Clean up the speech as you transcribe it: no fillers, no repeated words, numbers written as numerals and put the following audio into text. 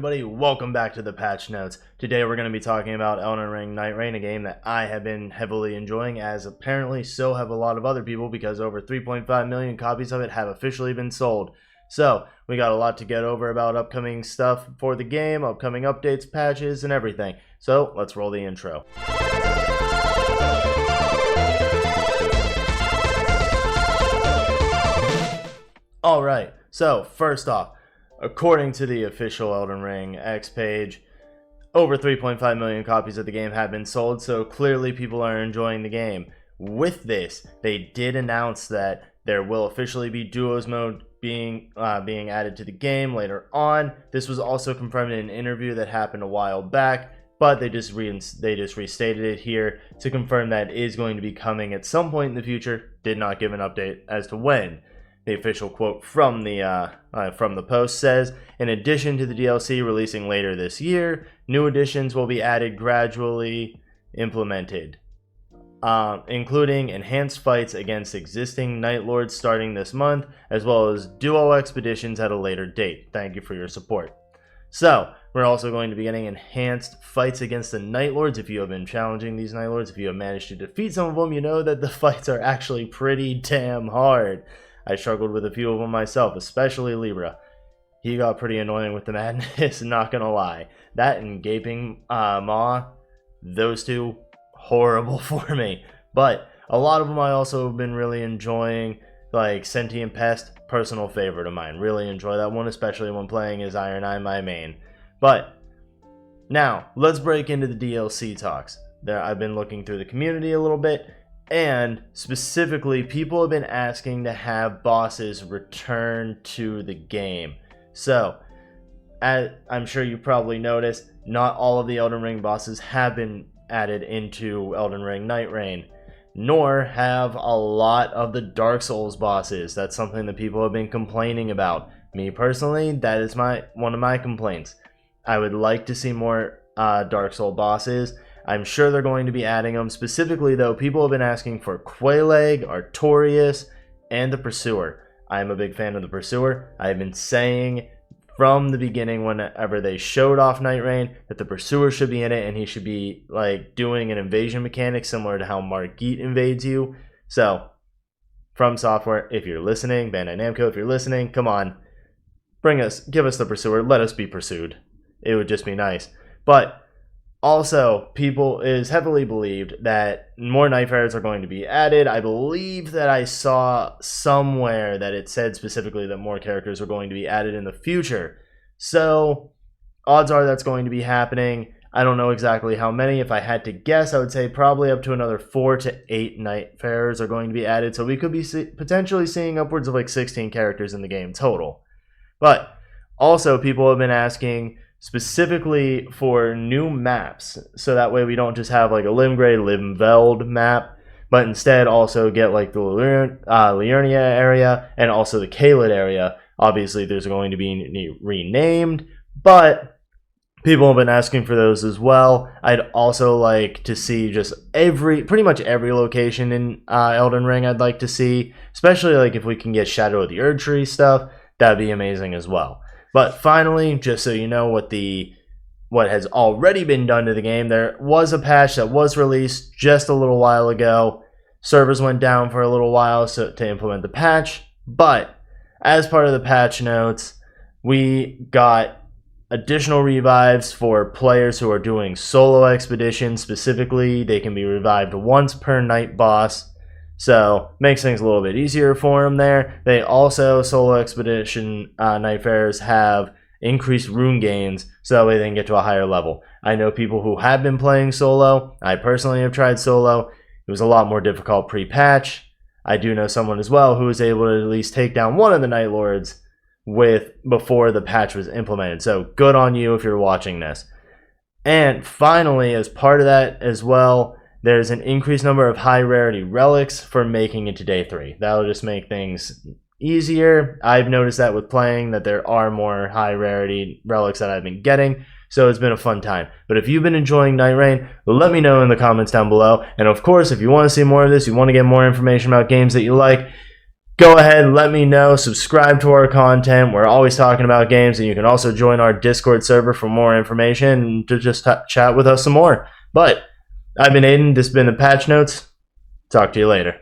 Everybody, welcome back to the patch notes. Today we're going to be talking about Elden Ring Nightreign, a game that I have been heavily enjoying, as apparently so have a lot of other people, because over 3.5 million copies of it have officially been sold. So we got a lot to get over about upcoming stuff for the game, upcoming updates, patches, and everything. So let's roll the intro. Alright, so first off, according to the official Elden Ring X page, over 3.5 million copies of the game have been sold, so clearly people are enjoying the game. With this, they did announce that there will officially be duos mode being added to the game later on. This was also confirmed in an interview that happened a while back, but they just restated it here to confirm that it is going to be coming at some point in the future. Did not give an update as to when. The official quote from the post says, in addition to the DLC releasing later this year, new additions will be added gradually implemented, including enhanced fights against existing Night Lords starting this month, as well as duo expeditions at a later date. Thank you for your support. So, we're also going to be getting enhanced fights against the Night Lords. If you have been challenging these Night Lords, if you have managed to defeat some of them, you know that the fights are actually pretty damn hard. I struggled with a few of them myself, especially Libra. He got pretty annoying with the madness, not gonna lie. That and Gaping Maw, those two, horrible for me. But a lot of them I also have been really enjoying, like Sentient Pest, personal favorite of mine. Really enjoy that one, especially when playing as Iron Eye, my main. But now, let's break into the DLC talks. I've been looking through the community a little bit, and specifically, people have been asking to have bosses return to the game. So, as I'm sure you probably noticed, not all of the Elden Ring bosses have been added into Elden Ring Nightreign, nor have a lot of the Dark Souls bosses. That's something that people have been complaining about. Me personally, that is one of my complaints. I would like to see more Dark Souls bosses. I'm sure they're going to be adding them. Specifically, though, people have been asking for Quelaag, Artorias, and the Pursuer. I'm a big fan of the Pursuer. I've been saying from the beginning, whenever they showed off Nightreign, that the Pursuer should be in it, and he should be like doing an invasion mechanic similar to how Margit invades you. So, From Software, if you're listening, Bandai Namco, if you're listening, come on, give us the Pursuer. Let us be pursued. It would just be nice. But also, people is heavily believed that more Nightfarers are going to be added. I believe that I saw somewhere that it said specifically that more characters are going to be added in the future. So, odds are that's going to be happening. I don't know exactly how many. If I had to guess, I would say probably up to another 4 to 8 Nightfarers are going to be added. So we could be potentially seeing upwards of like 16 characters in the game total. But also, people have been asking specifically for new maps, so that way we don't just have like a Limgrave, Limveld map, but instead also get like the Liurnia area and also the Caelid area. Obviously, there's going to be renamed, but people have been asking for those as well. I'd also like to see just pretty much every location in Elden Ring I'd like to see, especially like if we can get Shadow of the Erdtree stuff, that'd be amazing as well. But finally, just so you know what has already been done to the game, there was a patch that was released just a little while ago. Servers went down for a little while to implement the patch, but as part of the patch notes, we got additional revives for players who are doing solo expeditions. Specifically, they can be revived once per night boss. So, makes things a little bit easier for them there. They also, solo expedition Nightfarers, have increased rune gains, so that way they can get to a higher level. I know people who have been playing solo. I personally have tried solo. It was a lot more difficult pre-patch. I do know someone as well who was able to at least take down one of the Night Lords before the patch was implemented. So, good on you if you're watching this. And finally, as part of that as well, there's an increased number of high rarity relics for making it to day 3. That'll just make things easier. I've noticed that with playing, that there are more high rarity relics that I've been getting, so it's been a fun time. But if you've been enjoying Nightreign, let me know in the comments down below. And of course, if you want to see more of this, you want to get more information about games that you like, go ahead, let me know, subscribe to our content. We're always talking about games, and you can also join our Discord server for more information and to just chat with us some more. But I've been Aden, this has been the Patch Notes. Talk to you later.